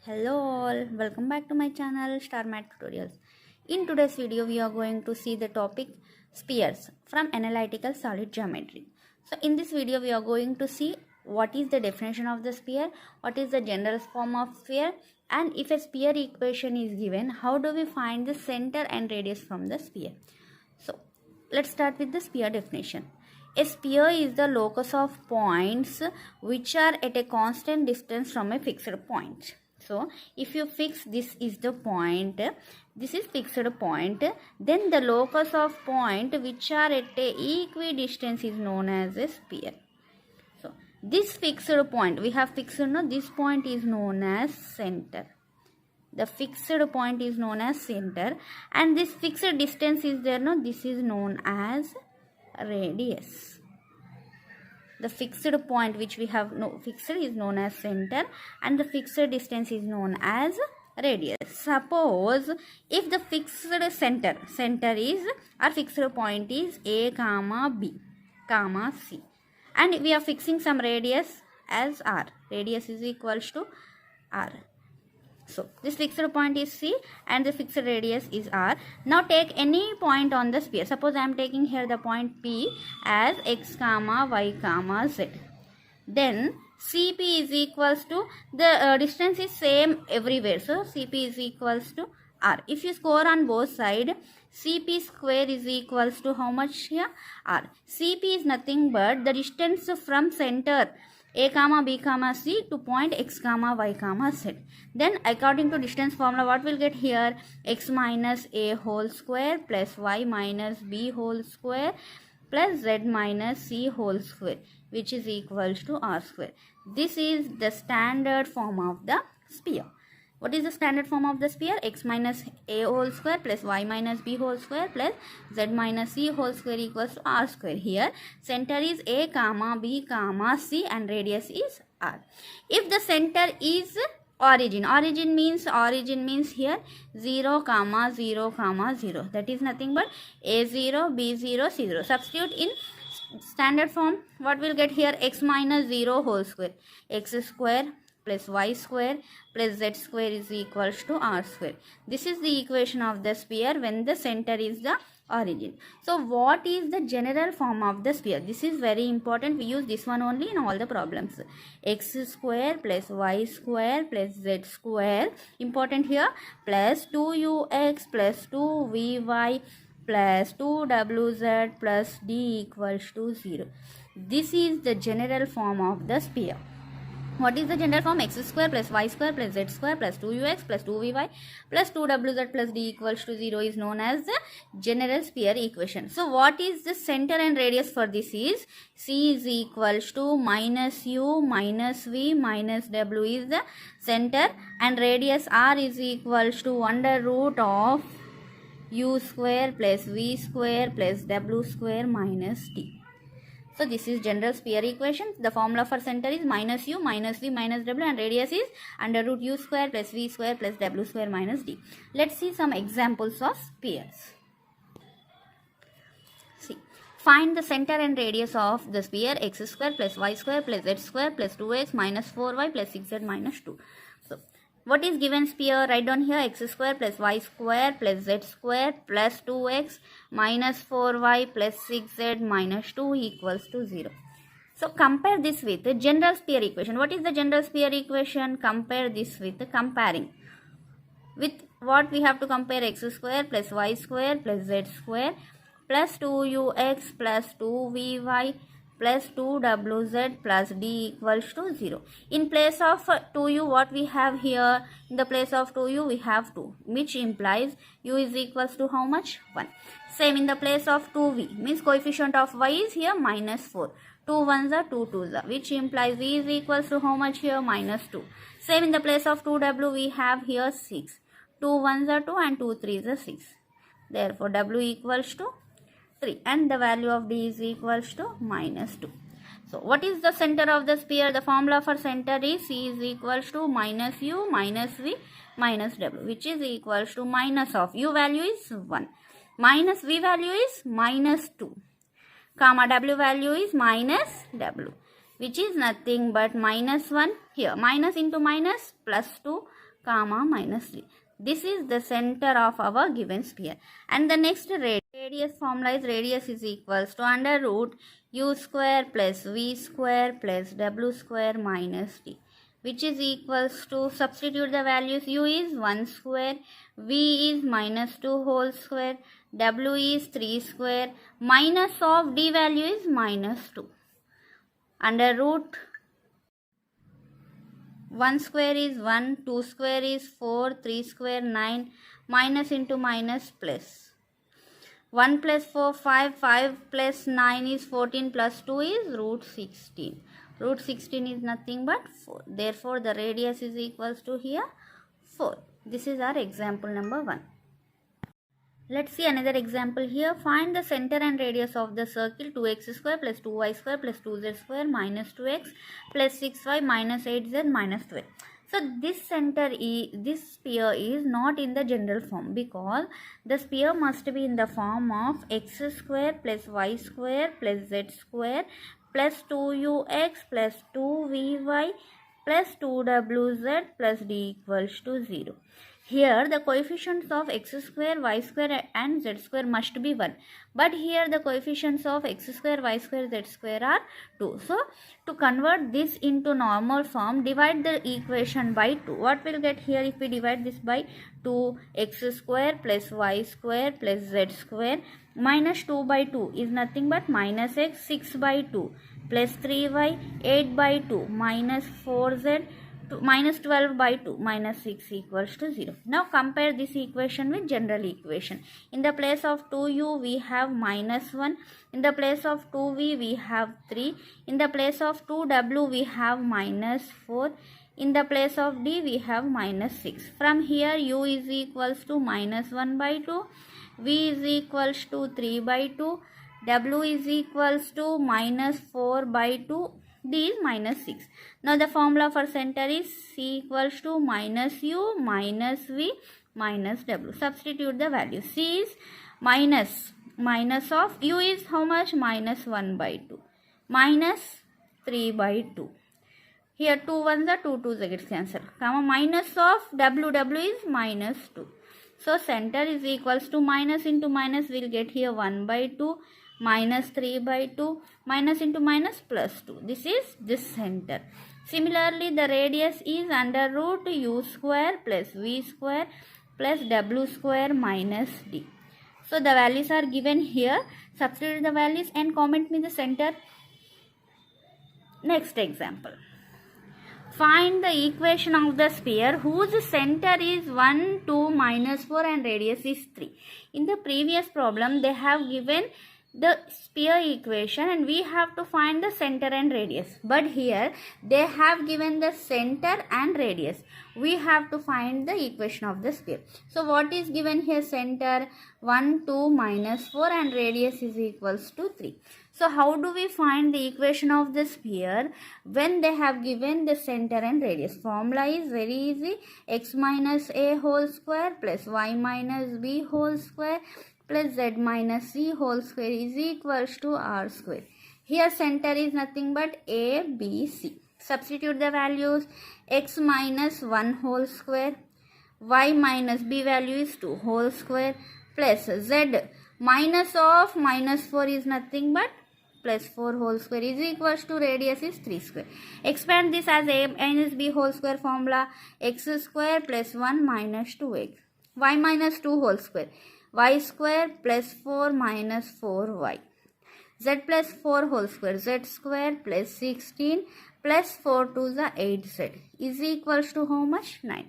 Hello all, welcome back to my channel Star Math Tutorials. In today's video we are going to see the topic spheres from analytical solid geometry. So in this video we are going to see what is the definition of the sphere, what is the general form of sphere, and if a sphere equation is given, how do we find the center and radius from the sphere. So let's start with the sphere definition. A sphere is the locus of points which are at a constant distance from a fixed point. So if you fix this is the point, this is fixed point, then the locus of point which are at a equidistance is known as a sphere. So this fixed point, we have fixed, this point is known as center. The fixed point is known as center, and this fixed distance is there, this is known as radius. The fixed point which we have fixed is known as center, and the fixed distance is known as radius. Suppose if the fixed center is, our fixed point is A comma B comma C, and we are fixing some radius as R. Radius is equals to R. So this fixed point is C and the fixed radius is R. Now take any point on the sphere. Suppose I am taking here the point P as x comma y comma z. Then CP is equals to, the distance is same everywhere. So CP is equals to R. If you score on both sides, CP square is equals to how much here? R. CP is nothing but the distance from center A comma B comma C to point x comma y comma z. Then according to distance formula, what we'll get here? X minus A whole square plus y minus B whole square plus z minus C whole square, which is equals to R square. This is the standard form of the sphere. What is the standard form of the sphere? X minus A whole square plus y minus B whole square plus z minus C whole square equals to R square. Here center is A comma B comma C and radius is R. If the center is origin means here 0 comma 0 comma 0, that is nothing but A0 B0 C0. Substitute in standard form, what we'll get here? X minus 0 whole square, x square plus y square plus z square is equals to R square. This is the equation of the sphere when the center is the origin. So what is the general form of the sphere? This is very important. We use this one only in all the problems. X square plus y square plus z square, important here, plus 2ux plus 2vy plus 2wz plus d equals to 0. This is the general form of the sphere. What is the general form? X square plus y square plus z square plus 2ux plus 2vy plus 2wz plus d equals to 0 is known as the general sphere equation. So what is the center and radius for this is? C is equals to minus u minus v minus w is the center, and radius R is equals to under root of u square plus v square plus w square minus d. So this is general sphere equation. The formula for center is minus u minus v minus w, and radius is under root u square plus v square plus w square minus d. Let's see some examples of spheres. See, find the center and radius of the sphere x square plus y square plus z square plus 2x minus 4y plus 6z minus 2. So what is given sphere? Write down here x square plus y square plus z square plus 2x minus 4y plus 6z minus 2 equals to 0. So compare this with the general sphere equation. What is the general sphere equation? Compare this with the comparing. With what we have to compare? X square plus y square plus z square plus 2ux plus 2vy plus 2wz plus d equals to 0. In place of 2u, what we have here? In the place of 2u, we have 2, which implies u is equals to how much? 1. Same in the place of 2v, means coefficient of y is here minus 4. 2 1s are 2 2s are, which implies v is equals to how much here? Minus 2. Same in the place of 2w, we have here 6. 2 1s are 2 and 2 3s are 6. Therefore, w equals to 3, and the value of d is equals to minus 2. So what is the center of the sphere? The formula for center is C is equals to minus u minus v minus w, which is equals to minus of u value is 1, minus v value is minus 2, comma w value is minus w, which is nothing but minus 1 here. Minus into minus plus 2 comma minus 3. This is the center of our given sphere. And the next radius formula is radius is equals to under root u square plus v square plus w square minus d, which is equals to, substitute the values, u is 1 square, v is minus 2 whole square, w is 3 square, minus of d value is minus 2. Under root 1 square is 1, 2 square is 4, 3 square 9, minus into minus plus. 1 plus 4, 5, 5 plus 9 is 14, plus 2 is root 16. Root 16 is nothing but 4. Therefore, the radius is equals to here 4. This is our example number 1. Let's see another example here. Find the center and radius of the circle 2x square plus 2y square plus 2z square minus 2x plus 6y minus 8z minus 12. So this sphere is not in the general form, because the sphere must be in the form of x square plus y square plus z square plus 2ux plus 2vy plus 2wz plus d equals to 0. Here the coefficients of x square, y square and z square must be 1. But here the coefficients of x square, y square, z square are 2. So to convert this into normal form, divide the equation by 2. What will get here if we divide this by 2? X square plus y square plus z square minus 2 by 2 is nothing but minus x, 6 by 2 plus 3y, 8 by 2 minus 4z, minus 12 by 2 minus 6 equals to 0. Now compare this equation with general equation. In the place of 2u we have minus 1. In the place of 2v we have 3. In the place of 2w we have minus 4. In the place of d we have minus 6. From here u is equals to minus 1 by 2. V is equals to 3 by 2. W is equals to minus 4 by 2. D is minus 6. Now the formula for center is C equals to minus U minus V minus W. Substitute the value. C is minus of U is how much? Minus 1 by 2 minus 3 by 2. Here 2 1s are 2 2s gets cancelled. Comma minus of W is minus 2. So center is equals to minus into minus, will get here 1 by 2 minus 3 by 2 minus into minus plus 2. This is this center. Similarly, the radius is under root u square plus v square plus w square minus d. So the values are given here. Substitute the values and comment me the center. Next example. Find the equation of the sphere whose center is 1, 2, minus 4 and radius is 3. In the previous problem, they have given the sphere equation and we have to find the center and radius. But here, they have given the center and radius. We have to find the equation of the sphere. So, what is given here? Center 1, 2, minus 4 and radius is equals to 3. So, how do we find the equation of the sphere when they have given the center and radius? Formula is very easy. X minus a whole square plus y minus b whole square plus z minus c whole square is equals to r square. Here center is nothing but a, b, c. Substitute the values. X minus 1 whole square, y minus b value is 2 whole square plus z minus of minus 4 is nothing but plus 4 whole square is equals to radius is 3 square. Expand this as a minus b whole square formula. X square plus 1 minus 2x. Y minus 2 whole square. Y square plus 4 minus 4y. Z plus 4 whole square. Z square plus 16 plus 4 to the 8z is equals to how much? 9.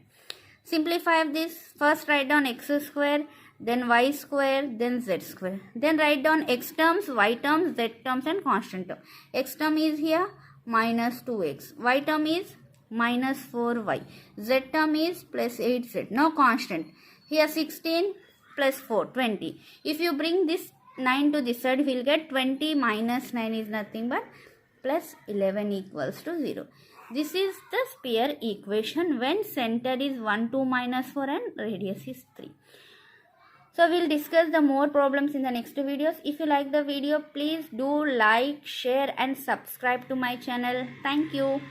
Simplify this. First write down x square, then y square, then z square. Then write down x terms, y terms, z terms and constant term. X term is here minus 2x. Y term is minus 4y. Z term is plus 8z. No constant. Here 16 plus 4, 20. If you bring this 9 to this side, we will get 20 minus 9 is nothing but plus 11 equals to 0. This is the sphere equation when center is 1, 2, minus 4 and radius is 3. So we will discuss the more problems in the next videos. If you like the video, please do like, share and subscribe to my channel. Thank you.